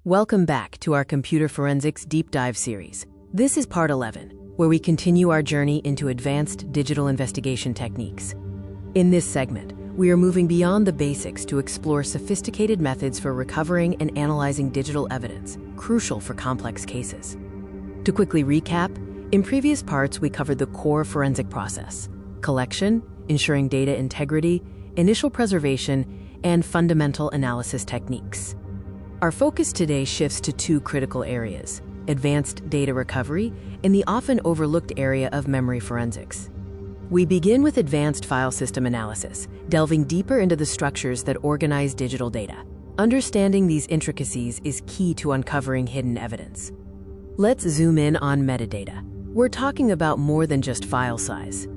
Welcome back to our Computer Forensics Deep Dive series. This is part 11, where we continue our journey into advanced digital investigation techniques. In this segment, we are moving beyond the basics to explore sophisticated methods for recovering and analyzing digital evidence, crucial for complex cases. To quickly recap, in previous parts we covered the core forensic process: collection, ensuring data integrity, initial preservation, and fundamental analysis techniques. Our focus today shifts to two critical areas: advanced data recovery and the often overlooked area of memory forensics. We begin with advanced file system analysis, delving deeper into the structures that organize digital data. Understanding these intricacies is key to uncovering hidden evidence. Let's zoom in on metadata. We're talking about more than just file size.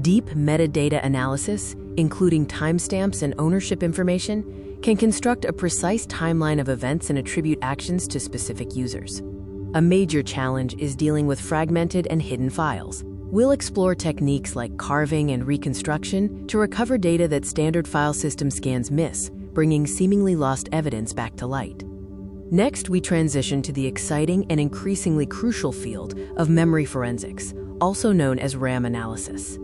Deep metadata analysis, including timestamps and ownership information, can construct a precise timeline of events and attribute actions to specific users. A major challenge is dealing with fragmented and hidden files. We'll explore techniques like carving and reconstruction to recover data that standard file system scans miss, bringing seemingly lost evidence back to light. Next, we transition to the exciting and increasingly crucial field of memory forensics, also known as RAM analysis.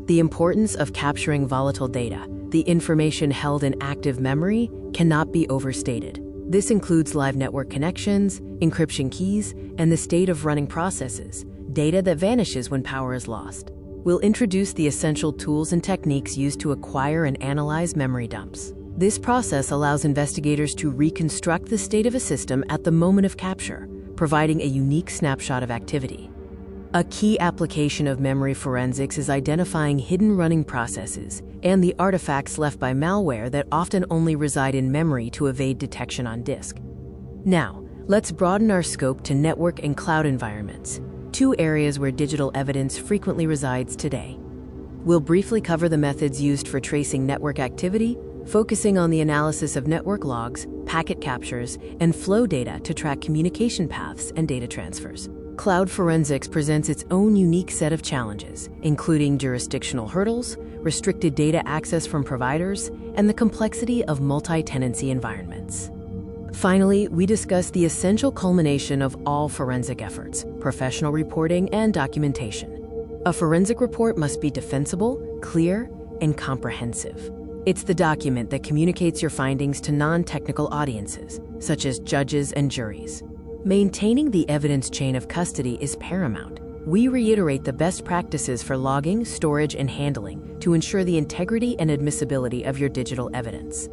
The importance of capturing volatile data, the information held in active memory, cannot be overstated. This includes live network connections, encryption keys, and the state of running processes, data that vanishes when power is lost. We'll introduce the essential tools and techniques used to acquire and analyze memory dumps. This process allows investigators to reconstruct the state of a system at the moment of capture, providing a unique snapshot of activity. A key application of memory forensics is identifying hidden running processes and the artifacts left by malware that often only reside in memory to evade detection on disk. Now, let's broaden our scope to network and cloud environments, two areas where digital evidence frequently resides today. We'll briefly cover the methods used for tracing network activity, focusing on the analysis of network logs, packet captures, and flow data to track communication paths and data transfers. Cloud forensics presents its own unique set of challenges, including jurisdictional hurdles, restricted data access from providers, and the complexity of multi-tenancy environments. Finally, we discuss the essential culmination of all forensic efforts: professional reporting and documentation. A forensic report must be defensible, clear, and comprehensive. It's the document that communicates your findings to non-technical audiences, such as judges and juries. Maintaining the evidence chain of custody is paramount. We reiterate the best practices for logging, storage, and handling to ensure the integrity and admissibility of your digital evidence.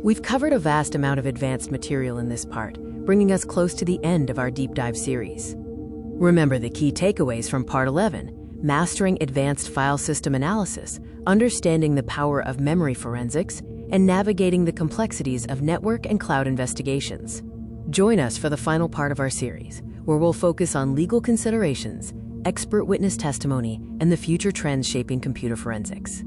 We've covered a vast amount of advanced material in this part, bringing us close to the end of our deep dive series. Remember the key takeaways from part 11: mastering advanced file system analysis, understanding the power of memory forensics, and navigating the complexities of network and cloud investigations. Join us for the final part of our series, where we'll focus on legal considerations, expert witness testimony, and the future trends shaping computer forensics.